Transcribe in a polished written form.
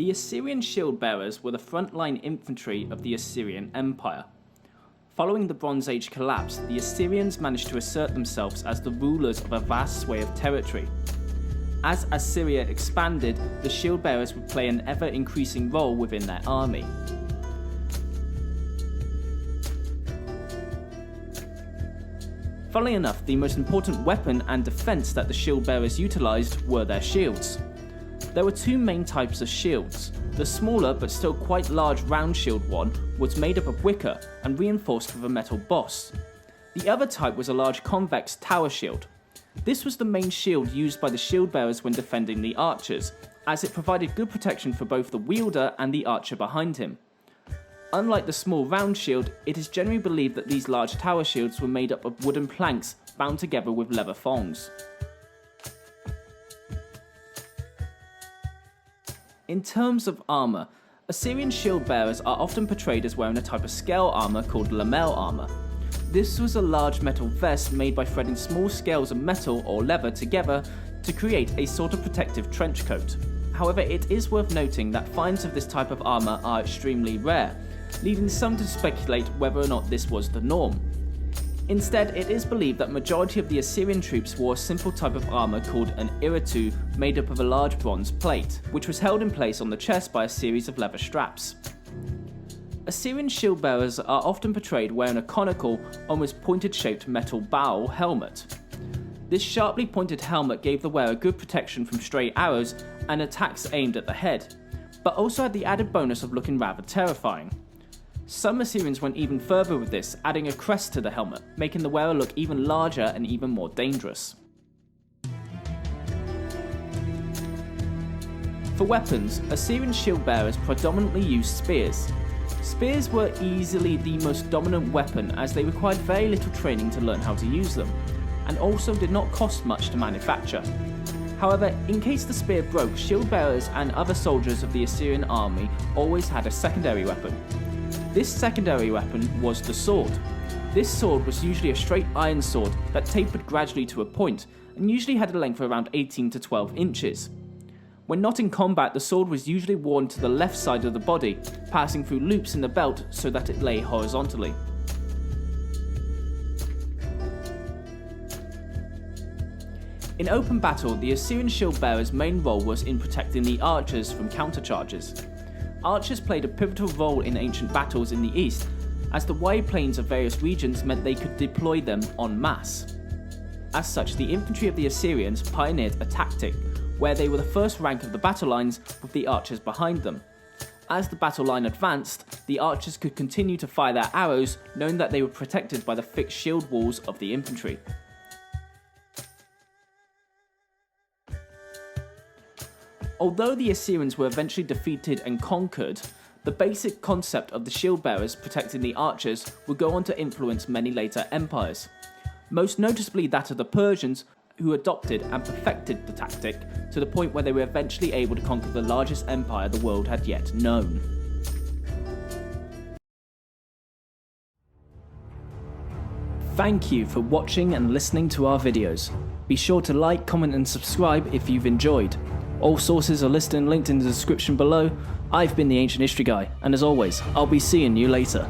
The Assyrian shield bearers were the frontline infantry of the Assyrian Empire. Following the Bronze Age collapse, the Assyrians managed to assert themselves as the rulers of a vast swathe of territory. As Assyria expanded, the shield bearers would play an ever-increasing role within their army. Funnily enough, the most important weapon and defense that the shield bearers utilized were their shields. There were two main types of shields. The smaller but still quite large round shield one was made up of wicker and reinforced with a metal boss. The other type was a large convex tower shield. This was the main shield used by the shield bearers when defending the archers, as it provided good protection for both the wielder and the archer behind him. Unlike the small round shield, it is generally believed that these large tower shields were made up of wooden planks bound together with leather thongs. In terms of armour, Assyrian shield bearers are often portrayed as wearing a type of scale armour called lamel armour. This was a large metal vest made by threading small scales of metal or leather together to create a sort of protective trench coat. However, it is worth noting that finds of this type of armour are extremely rare, leading some to speculate whether or not this was the norm. Instead, it is believed that majority of the Assyrian troops wore a simple type of armour called an iritu, made up of a large bronze plate, which was held in place on the chest by a series of leather straps. Assyrian shield bearers are often portrayed wearing a conical, almost pointed shaped metal bowl helmet. This sharply pointed helmet gave the wearer good protection from stray arrows and attacks aimed at the head, but also had the added bonus of looking rather terrifying. Some Assyrians went even further with this, adding a crest to the helmet, making the wearer look even larger and even more dangerous. For weapons, Assyrian shield bearers predominantly used spears. Spears were easily the most dominant weapon as they required very little training to learn how to use them, and also did not cost much to manufacture. However, in case the spear broke, shield bearers and other soldiers of the Assyrian army always had a secondary weapon. This secondary weapon was the sword. This sword was usually a straight iron sword that tapered gradually to a point, and usually had a length of around 18 to 12 inches. When not in combat, the sword was usually worn to the left side of the body, passing through loops in the belt so that it lay horizontally. In open battle, the Assyrian shield bearer's main role was in protecting the archers from countercharges. Archers played a pivotal role in ancient battles in the east, as the wide plains of various regions meant they could deploy them en masse. As such, the infantry of the Assyrians pioneered a tactic where they were the first rank of the battle lines with the archers behind them. As the battle line advanced, the archers could continue to fire their arrows, knowing that they were protected by the thick shield walls of the infantry. Although the Assyrians were eventually defeated and conquered, the basic concept of the shield bearers protecting the archers would go on to influence many later empires, most noticeably that of the Persians, who adopted and perfected the tactic to the point where they were eventually able to conquer the largest empire the world had yet known. Thank you for watching and listening to our videos. Be sure to like, comment and subscribe if you've enjoyed. All sources are listed and linked in the description below. I've been the Ancient History Guy, and as always, I'll be seeing you later.